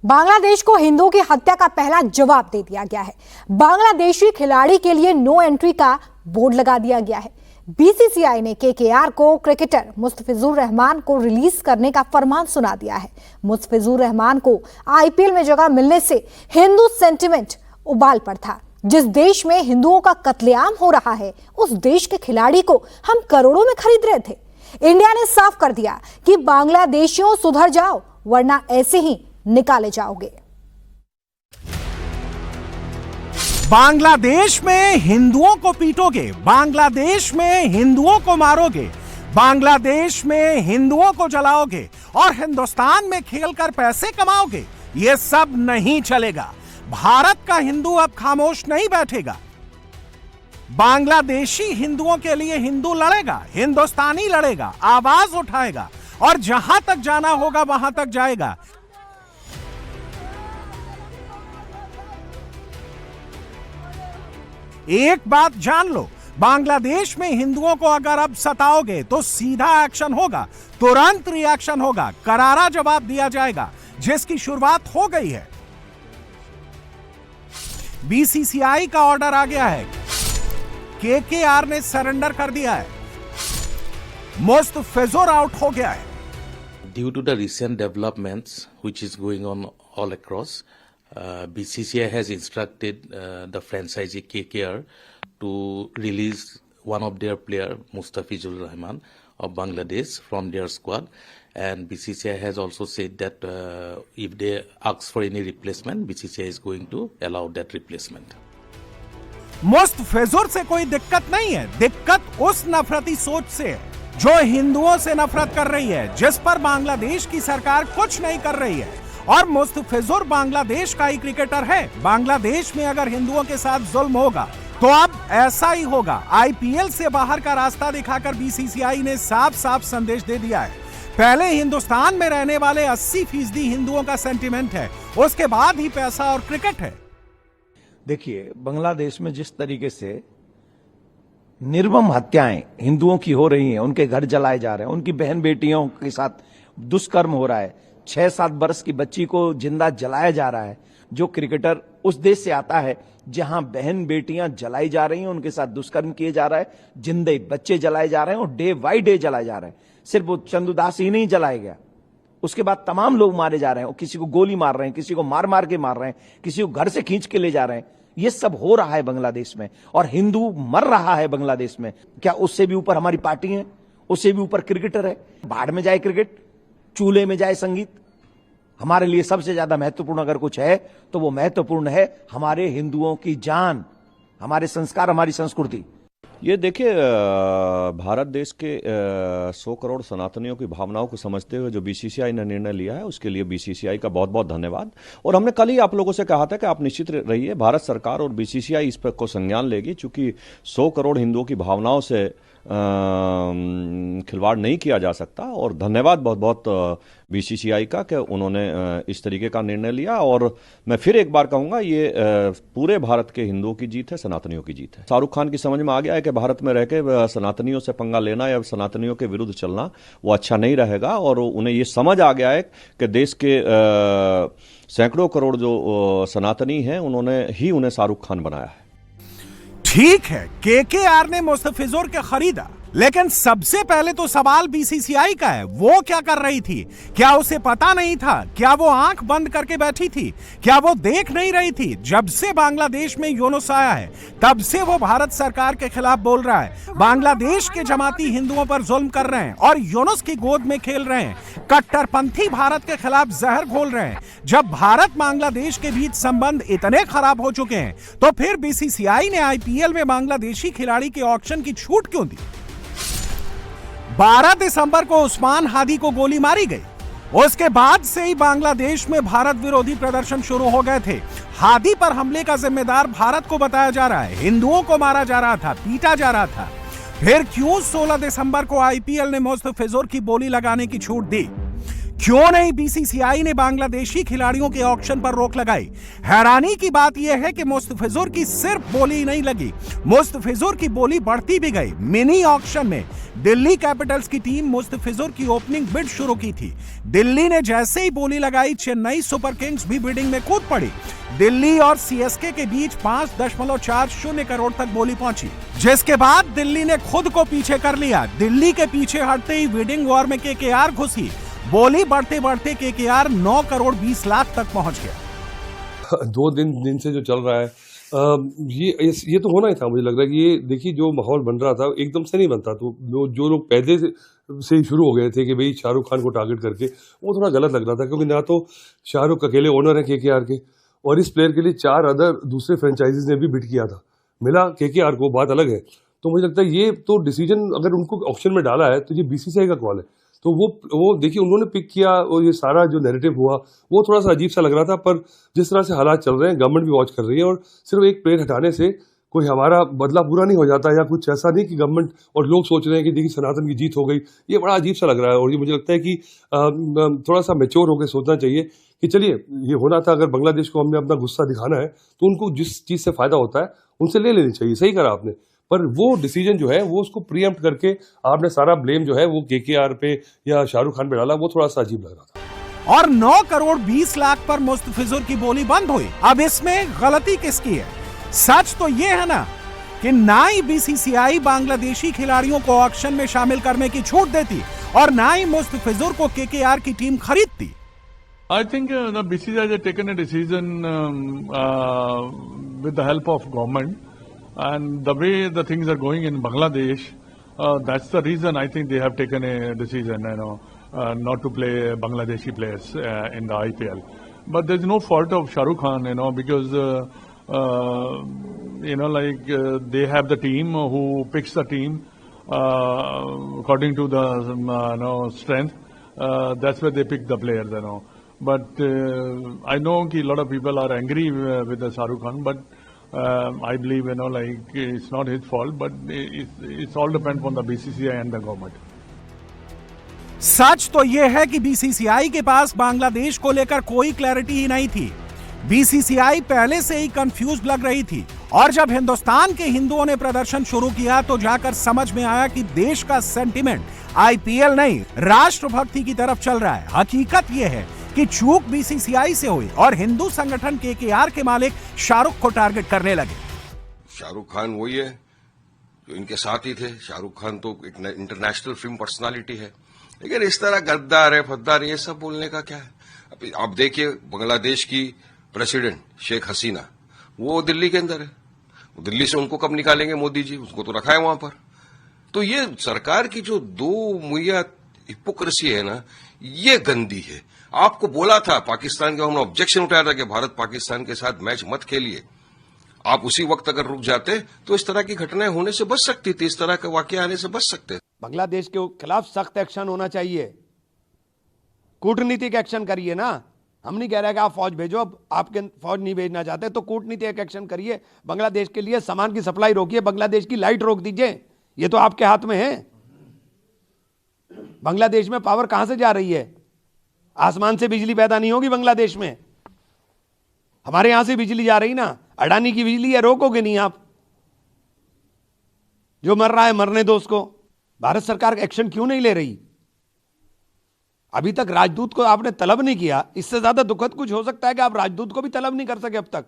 बांग्लादेश को हिंदुओं की हत्या का पहला जवाब दे दिया गया है। बांग्लादेशी खिलाड़ी के लिए नो एंट्री का बोर्ड लगा दिया गया है। बीसीसीआई ने केकेआर को क्रिकेटर मुस्तफिजुर रहमान को रिलीज करने का फरमान सुना दिया है। मुस्तफिजुर रहमान को आईपीएल में जगह मिलने से हिंदू सेंटिमेंट उबाल पर था। जिस देश में हिंदुओं का कत्लेआम हो रहा है, उस देश के खिलाड़ी को हम करोड़ों में खरीद रहे थे। इंडिया ने साफ कर दिया कि बांग्लादेशियों सुधर जाओ, वरना ऐसे ही निकाले जाओगे। बांग्लादेश में हिंदुओं को पीटोगे, बांग्लादेश में हिंदुओं को मारोगे, बांग्लादेश में हिंदुओं को जलाओगे और हिंदुस्तान में खेलकर पैसे कमाओगे, ये सब नहीं चलेगा। भारत का हिंदू अब खामोश नहीं बैठेगा। बांग्लादेशी हिंदुओं के लिए हिंदू लड़ेगा, हिंदुस्तानी लड़ेगा, आवाज उठाएगा और जहां तक जाना होगा वहां तक जाएगा। एक बात जान लो, बांग्लादेश में हिंदुओं को अगर अब सताओगे तो सीधा एक्शन होगा, तुरंत रिएक्शन होगा, करारा जवाब दिया जाएगा, जिसकी शुरुआत हो गई है। बीसीसीआई का ऑर्डर आ गया है, केकेआर ने सरेंडर कर दिया है, मुस्तफिजुर आउट हो गया है। Due to the recent developments which is going on all across, BCCI has instructed the franchisee KKR to release one of their player, Mustafizur Rahman of Bangladesh, from their squad. And BCCI has also said that if they ask for any replacement, BCCI is going to allow that replacement. Mustafizur से कोई दिक्कत नहीं है, दिक्कत उस नफरती सोच से है जो हिंदुओं से नफरत कर रही है, जिस पर बांग्लादेश की सरकार कुछ नहीं कर रही है। और मुस्तफिजुर बांग्लादेश का ही क्रिकेटर है। बांग्लादेश में अगर हिंदुओं के साथ जुल्म होगा तो अब ऐसा ही होगा। आईपीएल से बाहर का रास्ता दिखाकर बीसीसीआई ने साफ साफ संदेश दे दिया है। पहले हिंदुस्तान में रहने वाले 80% हिंदुओं का सेंटिमेंट है, उसके बाद ही पैसा और क्रिकेट है। देखिए, बांग्लादेश में जिस तरीके से निर्मम हत्याएं हिंदुओं की हो रही हैं, उनके घर जलाए जा रहे हैं, उनकी बहन बेटियों के साथ दुष्कर्म हो रहा है, 6-7 वर्ष की बच्ची को जिंदा जलाया जा रहा है। जो क्रिकेटर उस देश से आता है जहां बहन बेटियां जलाई जा रही हैं, उनके साथ दुष्कर्म किए जा रहा है, जिंदे बच्चे जलाए जा रहे हैं और डे बाई डे जलाए जा रहे हैं। सिर्फ वो चंदुदास ही नहीं जलाया गया, उसके बाद तमाम लोग मारे जा रहे हैं, किसी को गोली मार रहे हैं, किसी को मार मार के मार रहे हैं, किसी को घर से खींच के ले जा रहे हैं। ये सब हो रहा है बांग्लादेश में और हिंदू मर रहा है बांग्लादेश में। क्या उससे भी ऊपर हमारी पार्टी है? उससे भी ऊपर क्रिकेटर है? भाड़ में जाए क्रिकेट, चूल्हे में जाए संगीत। हमारे लिए सबसे ज्यादा महत्वपूर्ण अगर कुछ है तो वो महत्वपूर्ण है हमारे हिंदुओं की जान, हमारे संस्कार, हमारी संस्कृति। ये देखिए, भारत देश के 100 करोड़ सनातनियों की भावनाओं को समझते हुए जो बीसीसीआई ने निर्णय लिया है, उसके लिए बीसीसीआई का बहुत बहुत धन्यवाद। और हमने कल ही आप लोगों से कहा था कि आप निश्चित रहिए, भारत सरकार और बीसीसीआई इस पर को संज्ञान लेगी, चूंकि 100 करोड़ हिंदुओं की भावनाओं से खिलवाड़ नहीं किया जा सकता। और धन्यवाद बहुत बहुत बीसीसीआई का कि उन्होंने इस तरीके का निर्णय लिया। और मैं फिर एक बार कहूंगा, ये पूरे भारत के हिंदुओं की जीत है, सनातनियों की जीत है। शाहरुख खान की समझ में आ गया है कि भारत में रह के सनातनियों से पंगा लेना या सनातनियों के विरुद्ध चलना वो अच्छा नहीं रहेगा। और उन्हें ये समझ आ गया है कि देश के सैकड़ों करोड़ जो सनातनी हैं, उन्हें शाहरुख खान बनाया है। ठीक है, केकेआर ने मुस्तफिजुर के खरीदा, लेकिन सबसे पहले तो सवाल बीसीसीआई का है, वो क्या कर रही थी? क्या उसे पता नहीं था? क्या वो आंख बंद करके बैठी थी? क्या वो देख नहीं रही थी? जब से बांग्लादेश में यूनुस आया है, तब से वो भारत सरकार के खिलाफ बोल रहा है, बांग्लादेश के जमाती हिंदुओं पर जुल्म कर रहे हैं और यूनुस की गोद में खेल रहे हैं, कट्टरपंथी भारत के खिलाफ जहर घोल रहे हैं। जब भारत बांग्लादेश के बीच संबंध इतने खराब हो चुके हैं, तो फिर बीसीसीआई ने आईपीएल में बांग्लादेशी खिलाड़ी के ऑक्शन की छूट क्यों दी? 12 दिसंबर को उस्मान हादी को गोली मारी गई। उसके बाद से ही बांग्लादेश में भारत विरोधी प्रदर्शन शुरू हो गए थे। हादी पर हमले का जिम्मेदार भारत को बताया जा रहा है, हिंदुओं को मारा जा रहा था, पीटा जा रहा था। फिर क्यों 16 दिसंबर को आईपीएल ने मुस्तफिजुर की बोली लगाने की छूट दी? क्यों नहीं बीसीसीआई ने बांग्लादेशी खिलाड़ियों के ऑक्शन पर रोक लगाई? हैरानी की बात यह है कि मुस्तफिजुर की सिर्फ बोली नहीं लगी, मुस्तफिजुर की बोली बढ़ती भी गई। मिनी ऑक्शन में दिल्ली कैपिटल्स की टीम मुस्तफिजुर की ओपनिंग बिड शुरू की थी। दिल्ली ने जैसे ही बोली लगाई, चेन्नई सुपर किंग्स भी बिडिंग में कूद पड़ी। दिल्ली और सीएसके के बीच 5.40 करोड़ तक बोली पहुंची, जिसके बाद दिल्ली ने खुद को पीछे कर लिया। दिल्ली के पीछे हटते ही बिडिंग वॉर में केकेआर घुसी। बोली बढ़ते बढ़ते केकेआर 9 करोड़ 20 लाख तक पहुंच गया। 2 दिन से जो चल रहा है, ये तो होना ही था। मुझे लग रहा है कि ये देखिए जो माहौल बन रहा था एकदम से नहीं बनता। तो जो लोग पहले से ही शुरू हो गए थे कि भाई शाहरुख खान को टारगेट करके, वो थोड़ा गलत लग रहा था, क्योंकि ना तो शाहरुख अकेले ओनर है केकेआर के, और इस प्लेयर के लिए 4 अदर दूसरे फ्रेंचाइजीज ने भी बिड किया था, मिला केकेआर को, बात अलग है। तो मुझे लगता है ये तो डिसीजन अगर उनको ऑप्शन में डाला है तो ये बीसीसीआई का कॉल है। तो वो देखिए उन्होंने पिक किया, और ये सारा जो नैरेटिव हुआ वो थोड़ा सा अजीब सा लग रहा था। पर जिस तरह से हालात चल रहे हैं, गवर्नमेंट भी वॉच कर रही है, और सिर्फ एक प्लेयर हटाने से कोई हमारा बदला पूरा नहीं हो जाता, या कुछ ऐसा नहीं कि गवर्नमेंट और लोग सोच रहे हैं कि देखिए सनातन की जीत हो गई। ये बड़ा अजीब सा लग रहा है, और ये मुझे लगता है कि थोड़ा सा मैच्योर होकर सोचना चाहिए कि चलिए ये होना था। अगर बांग्लादेश को हमने अपना गुस्सा दिखाना है तो उनको जिस चीज़ से फायदा होता है उनसे ले लेनी चाहिए। सही करा आपने, पर वो डिसीजन जो है वो उसको प्रीएम्प्ट करके आपने सारा ब्लेम जो है वो केकेआर पे या शाहरुख खान पे डाला, वो थोड़ा सा अजीब लग रहा था। और 9 करोड़ 20 लाख पर मुस्तफिजुर की बोली बंद हुई। अब इसमें गलती किसकी है? सच तो ये है ना कि ना ही बीसीसीआई बांग्लादेशी खिलाड़ियों को ऑक्शन में शामिल करने की छूट देती, और ना ही मुस्तफिजुर को केकेआर की टीम खरीदती। I think the BCCI has taken a decision with the help of government, and the way the things are going in Bangladesh, that's the reason I think they have taken a decision, not to play Bangladeshi players in the IPL. But there's no fault of Shahrukh Khan, because they have the team who picks the team according to the strength. That's where they pick the players, But I know that a lot of people are angry with the Shahrukh Khan, but I believe, it's not his fault, but it's all depends on the BCCI and the government. सच तो यह है कि BCCI के पास बांग्लादेश को लेकर कोई clarity ही नहीं थी। बीसीसीआई पहले से ही कंफ्यूज लग रही थी, और जब हिंदुस्तान के हिंदुओं ने प्रदर्शन शुरू किया तो जाकर समझ में आया कि देश का सेंटिमेंट आईपीएल नहीं, राष्ट्रभक्ति की तरफ चल रहा है। हकीकत यह है कि चूक बीसीसीआई से हुई और हिंदू संगठन केकेआर के मालिक शाहरुख को टारगेट करने लगे। शाहरुख खान वही है जो इनके साथ ही थे। शाहरुख खान तो एक इंटरनेशनल फिल्म पर्सनालिटी है, लेकिन इस तरह गद्दार है, फद्दार, ये सब बोलने का क्या है? आप देखिए बांग्लादेश की प्रेसिडेंट शेख हसीना, वो दिल्ली के अंदर है। दिल्ली से उनको कब निकालेंगे मोदी जी? उसको तो रखा है वहां पर। तो ये सरकार की जो दो मुहैया हिपोक्रेसी है ना, ये गंदी है। आपको बोला था पाकिस्तान के, हमने ऑब्जेक्शन उठाया था कि भारत पाकिस्तान के साथ मैच मत खेलिए। आप उसी वक्त अगर रुक जाते तो इस तरह की घटनाएं होने से बच सकती थी, इस तरह के वाकये आने से बच सकते। बांग्लादेश के खिलाफ सख्त एक्शन होना चाहिए, कूटनीतिक एक्शन करिए ना। हम नहीं कह रहे कि आप फौज भेजो, अब आपके फौज नहीं भेजना चाहते तो कूटनीतिक एक्शन करिए। बांग्लादेश के लिए सामान की सप्लाई रोकिए, बांग्लादेश की लाइट रोक दीजिए, ये तो आपके हाथ में है। बांग्लादेश में पावर कहां से जा रही है? आसमान से बिजली पैदा नहीं होगी बांग्लादेश में, हमारे यहां से बिजली जा रही ना। अडानी की बिजली है, रोकोगे नहीं आप? जो मर रहा है मरने दो उसको। भारत सरकार एक्शन क्यों नहीं ले रही? अभी तक राजदूत को आपने तलब नहीं किया। इससे ज्यादा दुखद कुछ हो सकता है कि आप राजदूत को भी तलब नहीं कर सके अब तक।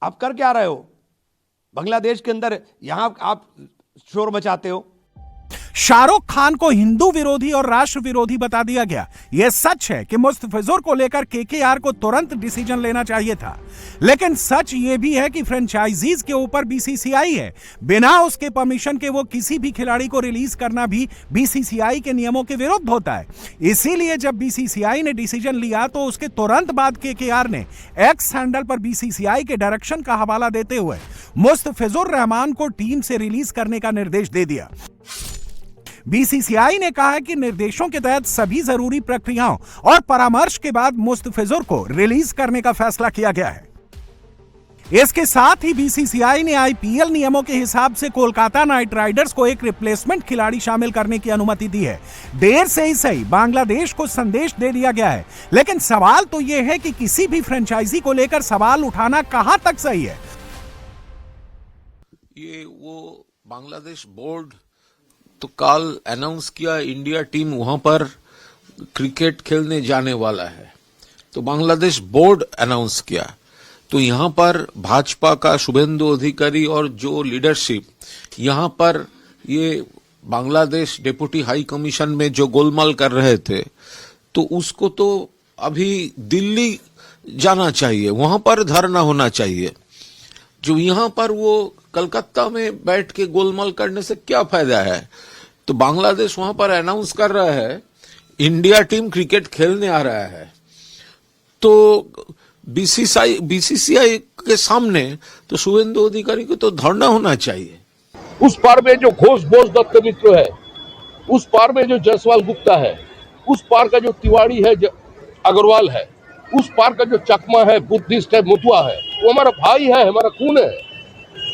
आप कर क्या रहे हो बांग्लादेश के अंदर? यहां आप शोर मचाते हो। शाहरुख खान को हिंदू विरोधी और राष्ट्र विरोधी बता दिया गया। यह सच है कि मुस्तफिजुर को लेकर केकेआर को तुरंत डिसीजन लेना चाहिए था, लेकिन सच यह भी है कि फ्रेंचाइजीज के ऊपर बीसीसीआई है। बिना उसके परमिशन के वो किसी भी खिलाड़ी को रिलीज करना भी बीसीसीआई के नियमों के विरुद्ध होता है। इसीलिए जब बीसीसीआई ने डिसीजन लिया तो उसके तुरंत बाद केकेआर ने एक्स हैंडल पर बीसीसीआई के डायरेक्शन का हवाला देते हुए मुस्तफिजुर रहमान को टीम से रिलीज करने का निर्देश दे दिया। बीसीसीआई ने कहा है कि निर्देशों के तहत सभी जरूरी प्रक्रियाओं और परामर्श के बाद मुस्तफिजुर को रिलीज करने का फैसला किया गया है। इसके साथ ही बीसीसीआई ने आईपीएल नियमों के हिसाब से कोलकाता नाइट राइडर्स को एक रिप्लेसमेंट खिलाड़ी शामिल करने की अनुमति दी है। देर से ही सही बांग्लादेश को संदेश दे दिया गया है, लेकिन सवाल तो यह है कि किसी भी फ्रेंचाइजी को लेकर सवाल उठाना कहां तक सही है। ये वो बांग्लादेश बोर्ड तो कल अनाउंस किया इंडिया टीम वहां पर क्रिकेट खेलने जाने वाला है, तो बांग्लादेश बोर्ड अनाउंस किया। तो यहां पर भाजपा का शुभेंदु अधिकारी और जो लीडरशिप यहां पर ये बांग्लादेश डेप्यूटी हाई कमीशन में जो गोलमाल कर रहे थे, तो उसको तो अभी दिल्ली जाना चाहिए, वहां पर धरना होना चाहिए। जो यहां पर वो कलकत्ता में बैठ के गोलमाल करने से क्या फायदा है। तो बांग्लादेश वहां पर अनाउंस कर रहा है इंडिया टीम क्रिकेट खेलने आ रहा है, तो बीसीसीआई के सामने तो शुभेंदु अधिकारी को तो धरना होना चाहिए। उस पार में जो घोष दत्त मित्र है, उस पार में जो जायसवाल गुप्ता है, उस पार का जो तिवारी है, अग्रवाल है, उस पार का जो चकमा है, बुद्धिस्ट है, मुतुआ है, वो हमारा भाई है, हमारा खून है।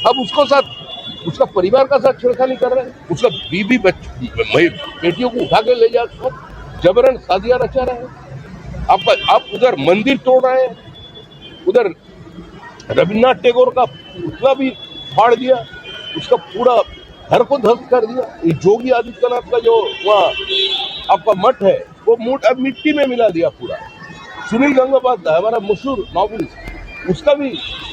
अब उसको साथ उसका परिवार का साथ छेड़खानी कर रहे हैं, उसका बीबी बेटियों को उठा के ले जा जबरन शादियां रचा रहे हैं। आप उधर मंदिर तोड़ रहे हैं, उधर रविन्द्रनाथ टैगोर का पुतला भी फाड़ दिया, उसका पूरा घर को ध्वस्त कर दिया। ये योगी आदित्यनाथ का जो वहाँ आपका मठ है, वो मठ अब मिट्टी में मिला दिया पूरा। सुनील गंगोपाध्याय हमारा मशहूर नॉवेलिस्ट, उसका भी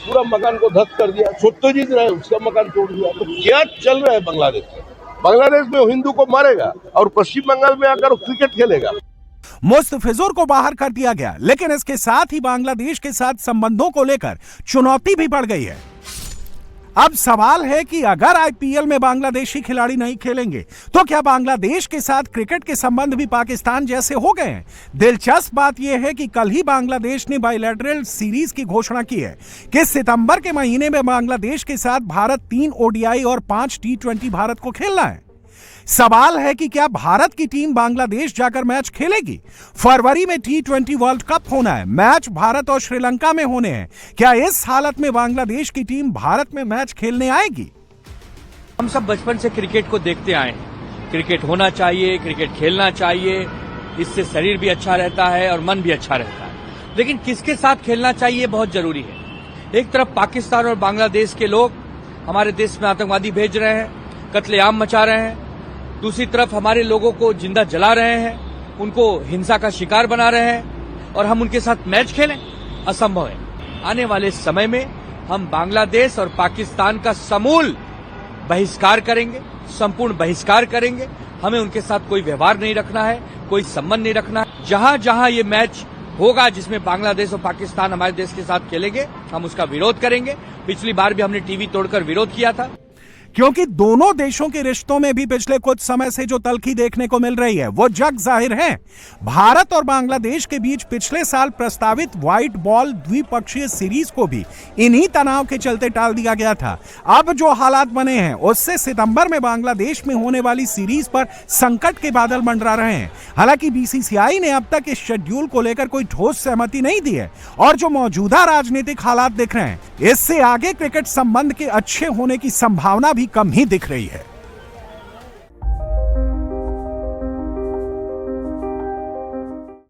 पूरा मकान को ध्वस्त कर दिया। सत्यजीत राय उसका मकान तोड़ दिया। तो क्या चल रहा है बांग्लादेश में? बांग्लादेश में हिंदू को मारेगा और पश्चिम बंगाल में आकर क्रिकेट खेलेगा। मुस्तफिजुर को बाहर कर दिया गया, लेकिन इसके साथ ही बांग्लादेश के साथ संबंधों को लेकर चुनौती भी बढ़ गई है। अब सवाल है कि अगर आईपीएल में बांग्लादेशी खिलाड़ी नहीं खेलेंगे तो क्या बांग्लादेश के साथ क्रिकेट के संबंध भी पाकिस्तान जैसे हो गए हैं। दिलचस्प बात यह है कि कल ही बांग्लादेश ने बायलैटरल सीरीज की घोषणा की है कि सितंबर के महीने में बांग्लादेश के साथ भारत 3 ओडीआई और 5 T20 भारत को खेलना है। सवाल है कि क्या भारत की टीम बांग्लादेश जाकर मैच खेलेगी। फरवरी में T20 वर्ल्ड कप होना है, मैच भारत और श्रीलंका में होने हैं। क्या इस हालत में बांग्लादेश की टीम भारत में मैच खेलने आएगी। हम सब बचपन से क्रिकेट को देखते आए हैं, क्रिकेट होना चाहिए, क्रिकेट खेलना चाहिए, इससे शरीर भी अच्छा रहता है और मन भी अच्छा रहता है। लेकिन किसके साथ खेलना चाहिए बहुत जरूरी है। एक तरफ पाकिस्तान और बांग्लादेश के लोग हमारे देश में आतंकवादी भेज रहे हैं, कत्लेआम मचा रहे हैं, दूसरी तरफ हमारे लोगों को जिंदा जला रहे हैं, उनको हिंसा का शिकार बना रहे हैं, और हम उनके साथ मैच खेलें, असंभव है। आने वाले समय में हम बांग्लादेश और पाकिस्तान का समूल बहिष्कार करेंगे, संपूर्ण बहिष्कार करेंगे। हमें उनके साथ कोई व्यवहार नहीं रखना है, कोई संबंध नहीं रखना है। जहां जहां ये मैच होगा जिसमें बांग्लादेश और पाकिस्तान हमारे देश के साथ खेलेंगे, हम उसका विरोध करेंगे। पिछली बार भी हमने टीवी तोड़कर विरोध किया था, क्योंकि दोनों देशों के रिश्तों में भी पिछले कुछ समय से जो तल्खी देखने को मिल रही है वो जग जाहिर है। भारत और बांग्लादेश के बीच पिछले साल प्रस्तावित व्हाइट बॉल द्विपक्षीय सीरीज को भी इन्हीं तनाव के चलते टाल दिया गया था। अब जो हालात बने हैं उससे सितंबर में बांग्लादेश में होने वाली सीरीज पर संकट के बादल मंडरा रहे हैं। हालांकि बीसीसीआई ने अब तक इस शेड्यूल को लेकर कोई ठोस सहमति नहीं दी है, और जो मौजूदा राजनीतिक हालात दिख रहे हैं इससे आगे क्रिकेट संबंध के अच्छे होने की संभावना भी कम ही दिख रही है।